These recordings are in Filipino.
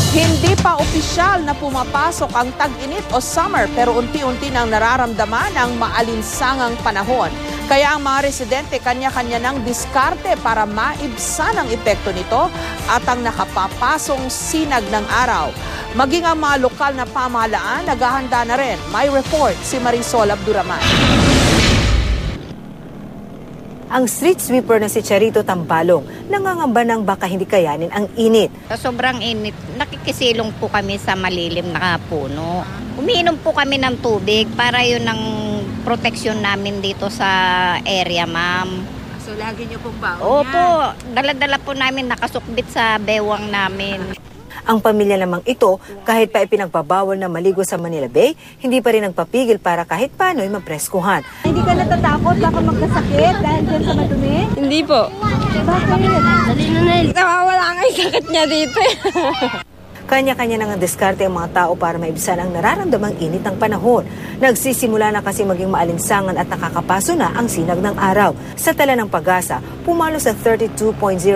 Hindi pa opisyal na pumapasok ang tag-init o summer pero unti-unti nang nararamdaman ang maalinsangang panahon. Kaya ang mga residente kanya-kanya ng diskarte para maibsan ang epekto nito at ang nakapapasong sinag ng araw. Maging ang mga lokal na pamahalaan naghahanda na rin. May report si Marisol Abduraman. Ang street sweeper na si Charito Tampalong nangangamba ng baka hindi kayanin ang init. Sa sobrang init, nakikisilong po kami sa malilim na puno. Umiinom po kami ng tubig para yun ang proteksyon namin dito sa area, ma'am. So lagi niyo pong baon Opo, dala-dala po namin nakasukbit sa bewang namin. Ang pamilya namang ito, kahit pa ipinagbabawal na maligo sa Manila Bay, hindi pa rin nagpapigil para kahit paano'y mapreskuhan. Hindi ka natatakot baka magkasakit dahil dyan sa madumi? Hindi po. Bakit? Nawawala nga yung sakit niya dito. Kanya-kanya nang ang diskarte ang mga tao para maibsan ang nararamdamang init ng panahon. Nagsisimula na kasi maging maalinsangan at nakakapaso na ang sinag ng araw. Sa tala ng Pag-asa, pumalo sa 32.0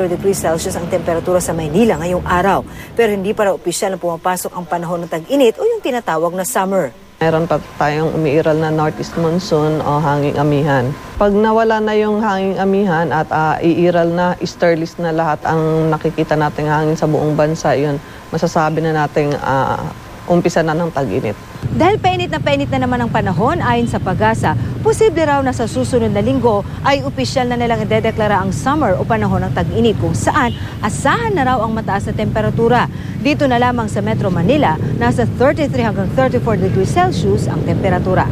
degrees Celsius ang temperatura sa Maynila ngayong araw. Pero hindi para opisyal na pumapasok ang panahon ng tag-init o yung tinatawag na summer. Meron pa tayong umiiral na northeast monsoon o hanging amihan. Pag nawala na yung hanging amihan at iiral na, easterlies na lahat ang nakikita nating hangin sa buong bansa, yun, masasabi na nating umpisa na ng tag-init. Dahil painit na naman ang panahon, ayon sa Pag-asa, posible raw na sa susunod na linggo ay opisyal na nilang idedeklara ang summer o panahon ng tag-init kung saan asahan na raw ang mataas na temperatura. Dito na lamang sa Metro Manila, nasa 33 hanggang 34 degrees Celsius ang temperatura.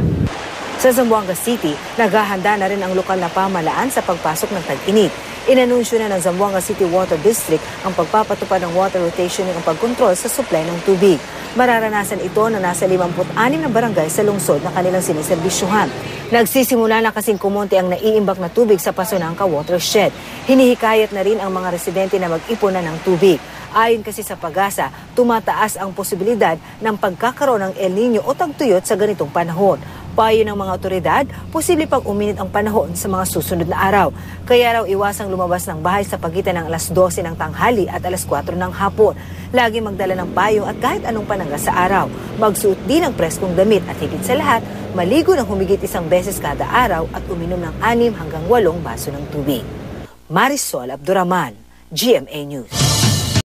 Sa Zamboanga City, naghahanda na rin ang lokal na pamahalaan sa pagpasok ng tag-init. Inanunsyo na ng Zamboanga City Water District ang pagpapatupad ng water rotation at pagkontrol sa supply ng tubig. Mararanasan ito na nasa 56 na barangay sa lungsod na kanilang siniserbisyuhan. Nagsisimula na kasing kumonti ang naiimbak na tubig sa Pasunangka watershed. Hinihikayat na rin ang mga residente na mag-ipon na ng tubig. Ayon kasi sa Pag-asa, tumataas ang posibilidad ng pagkakaroon ng El Nino o tagtuyot sa ganitong panahon. Payo ng mga otoridad, posible pang uminit ang panahon sa mga susunod na araw. Kaya raw iwasang lumabas ng bahay sa pagitan ng alas 12 ng tanghali at alas 4 ng hapon. Lagi magdala ng payong at kahit anong panangga sa araw. Magsuot din ng preskong damit at higit sa lahat, maligo ng humigit 1 beses kada araw at uminom ng 6 hanggang 8 baso ng tubig. Marisol Abduraman, GMA News.